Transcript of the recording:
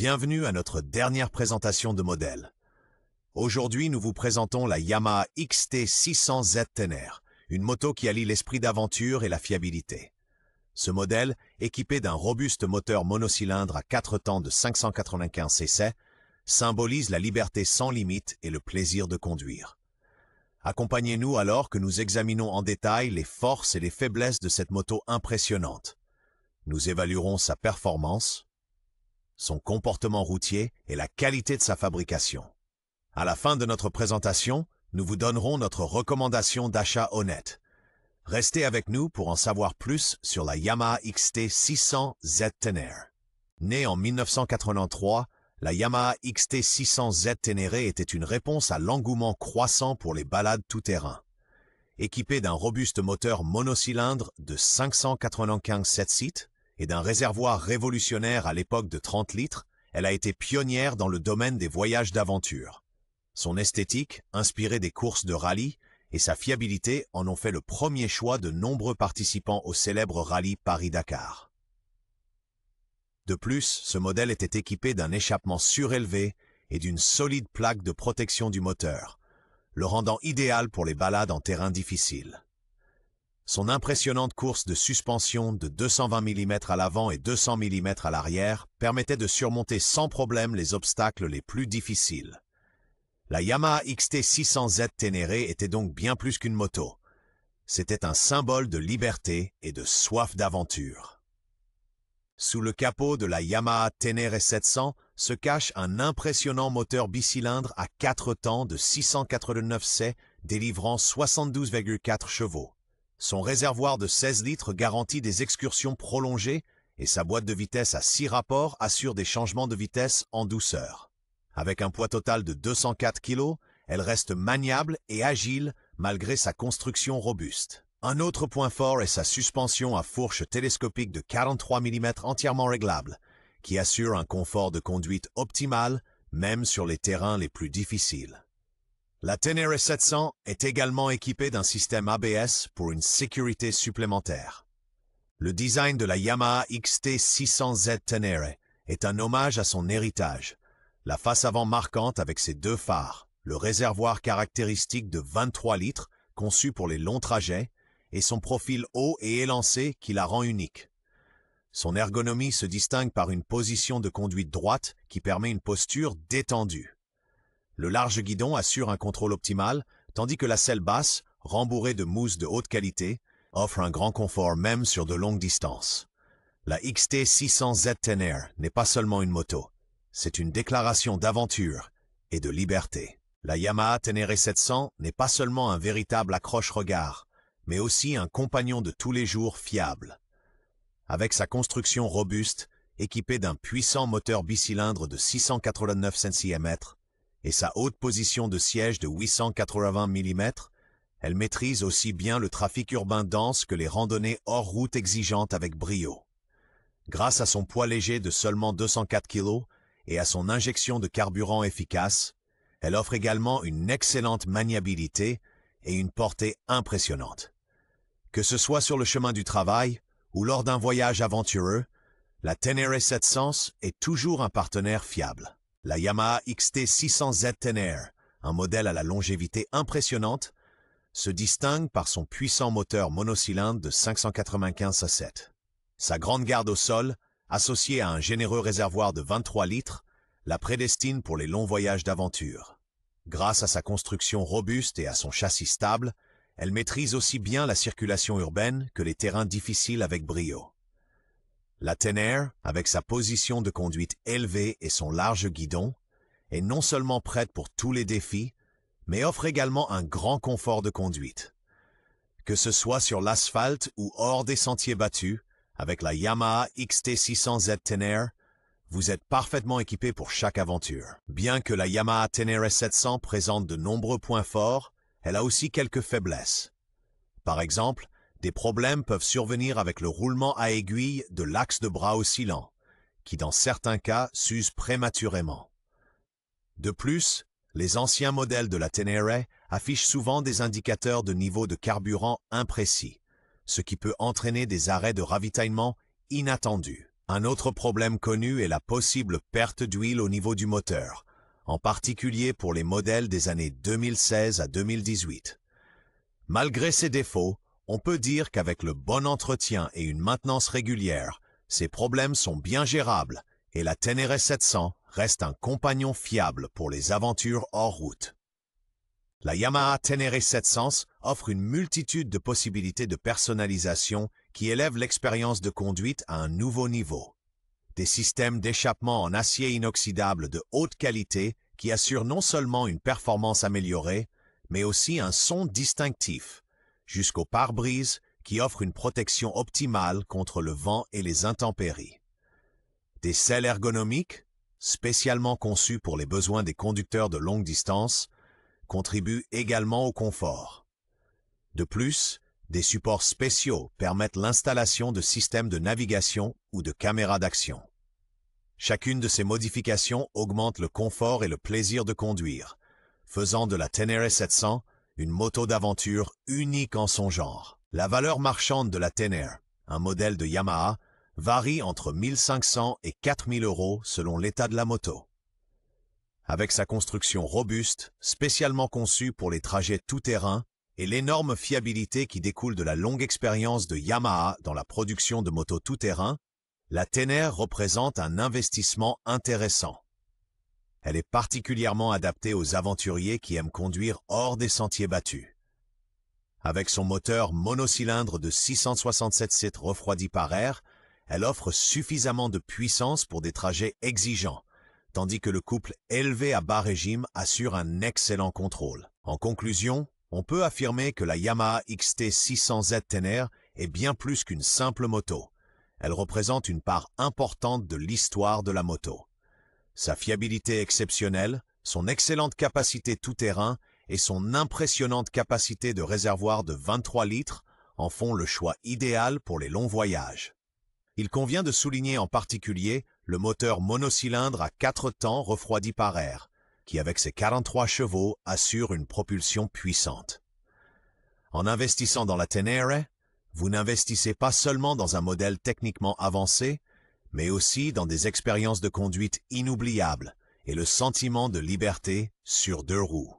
Bienvenue à notre dernière présentation de modèle. Aujourd'hui, nous vous présentons la Yamaha XT600Z Tenere, une moto qui allie l'esprit d'aventure et la fiabilité. Ce modèle, équipé d'un robuste moteur monocylindre à 4 temps de 595 cc, symbolise la liberté sans limite et le plaisir de conduire. Accompagnez-nous alors que nous examinons en détail les forces et les faiblesses de cette moto impressionnante. Nous évaluerons sa performance, son comportement routier et la qualité de sa fabrication. À la fin de notre présentation, nous vous donnerons notre recommandation d'achat honnête. Restez avec nous pour en savoir plus sur la Yamaha XT600Z Tenere. Née en 1983, la Yamaha XT600Z Tenere était une réponse à l'engouement croissant pour les balades tout-terrain. Équipée d'un robuste moteur monocylindre de 595 7 et d'un réservoir révolutionnaire à l'époque de 30 litres, elle a été pionnière dans le domaine des voyages d'aventure. Son esthétique, inspirée des courses de rallye, et sa fiabilité en ont fait le premier choix de nombreux participants au célèbre rallye Paris-Dakar. De plus, ce modèle était équipé d'un échappement surélevé et d'une solide plaque de protection du moteur, le rendant idéal pour les balades en terrain difficile. Son impressionnante course de suspension de 220 mm à l'avant et 200 mm à l'arrière permettait de surmonter sans problème les obstacles les plus difficiles. La Yamaha XT600Z Tenere était donc bien plus qu'une moto. C'était un symbole de liberté et de soif d'aventure. Sous le capot de la Yamaha Tenere 700 se cache un impressionnant moteur bicylindre à 4 temps de 689 C délivrant 72,4 chevaux. Son réservoir de 16 litres garantit des excursions prolongées et sa boîte de vitesse à 6 rapports assure des changements de vitesse en douceur. Avec un poids total de 204 kg, elle reste maniable et agile malgré sa construction robuste. Un autre point fort est sa suspension à fourche télescopique de 43 mm entièrement réglable, qui assure un confort de conduite optimal même sur les terrains les plus difficiles. La Tenere 700 est également équipée d'un système ABS pour une sécurité supplémentaire. Le design de la Yamaha XT600Z Tenere est un hommage à son héritage. La face avant marquante avec ses deux phares, le réservoir caractéristique de 23 litres conçu pour les longs trajets et son profil haut et élancé qui la rend unique. Son ergonomie se distingue par une position de conduite droite qui permet une posture détendue. Le large guidon assure un contrôle optimal, tandis que la selle basse, rembourrée de mousse de haute qualité, offre un grand confort même sur de longues distances. La XT600Z Tenere n'est pas seulement une moto, c'est une déclaration d'aventure et de liberté. La Yamaha Tenere 700 n'est pas seulement un véritable accroche-regard, mais aussi un compagnon de tous les jours fiable. Avec sa construction robuste, équipée d'un puissant moteur bicylindre de 689 cm, et sa haute position de siège de 880 mm, elle maîtrise aussi bien le trafic urbain dense que les randonnées hors route exigeantes avec brio. Grâce à son poids léger de seulement 204 kg et à son injection de carburant efficace, elle offre également une excellente maniabilité et une portée impressionnante. Que ce soit sur le chemin du travail ou lors d'un voyage aventureux, la Tenere 700 est toujours un partenaire fiable. La Yamaha XT600Z Tenere, un modèle à la longévité impressionnante, se distingue par son puissant moteur monocylindre de 595 7. Sa grande garde au sol, associée à un généreux réservoir de 23 litres, la prédestine pour les longs voyages d'aventure. Grâce à sa construction robuste et à son châssis stable, elle maîtrise aussi bien la circulation urbaine que les terrains difficiles avec brio. La Tenere, avec sa position de conduite élevée et son large guidon, est non seulement prête pour tous les défis, mais offre également un grand confort de conduite. Que ce soit sur l'asphalte ou hors des sentiers battus, avec la Yamaha XT600Z Tenere, vous êtes parfaitement équipé pour chaque aventure. Bien que la Yamaha Tenere 700 présente de nombreux points forts, elle a aussi quelques faiblesses. Par exemple, des problèmes peuvent survenir avec le roulement à aiguille de l'axe de bras oscillant, qui dans certains cas s'use prématurément. De plus, les anciens modèles de la Tenere affichent souvent des indicateurs de niveau de carburant imprécis, ce qui peut entraîner des arrêts de ravitaillement inattendus. Un autre problème connu est la possible perte d'huile au niveau du moteur, en particulier pour les modèles des années 2016 à 2018. Malgré ces défauts, on peut dire qu'avec le bon entretien et une maintenance régulière, ces problèmes sont bien gérables et la Tenere 700 reste un compagnon fiable pour les aventures hors route. La Yamaha Tenere 700 offre une multitude de possibilités de personnalisation qui élèvent l'expérience de conduite à un nouveau niveau. Des systèmes d'échappement en acier inoxydable de haute qualité qui assurent non seulement une performance améliorée, mais aussi un son distinctif, jusqu'au pare-brise qui offre une protection optimale contre le vent et les intempéries. Des selles ergonomiques, spécialement conçues pour les besoins des conducteurs de longue distance, contribuent également au confort. De plus, des supports spéciaux permettent l'installation de systèmes de navigation ou de caméras d'action. Chacune de ces modifications augmente le confort et le plaisir de conduire, faisant de la Tenere 700 une moto d'aventure unique en son genre. La valeur marchande de la Tenere, un modèle de Yamaha, varie entre 1 500 et 4 000 € selon l'état de la moto. Avec sa construction robuste, spécialement conçue pour les trajets tout-terrain, et l'énorme fiabilité qui découle de la longue expérience de Yamaha dans la production de motos tout-terrain, la Tenere représente un investissement intéressant. Elle est particulièrement adaptée aux aventuriers qui aiment conduire hors des sentiers battus. Avec son moteur monocylindre de 667 litres refroidi par air, elle offre suffisamment de puissance pour des trajets exigeants, tandis que le couple élevé à bas régime assure un excellent contrôle. En conclusion, on peut affirmer que la Yamaha XT600Z Tenere est bien plus qu'une simple moto. Elle représente une part importante de l'histoire de la moto. Sa fiabilité exceptionnelle, son excellente capacité tout-terrain et son impressionnante capacité de réservoir de 23 litres en font le choix idéal pour les longs voyages. Il convient de souligner en particulier le moteur monocylindre à 4 temps refroidi par air, qui avec ses 43 chevaux assure une propulsion puissante. En investissant dans la Tenere, vous n'investissez pas seulement dans un modèle techniquement avancé, mais aussi dans des expériences de conduite inoubliables et le sentiment de liberté sur 2 roues.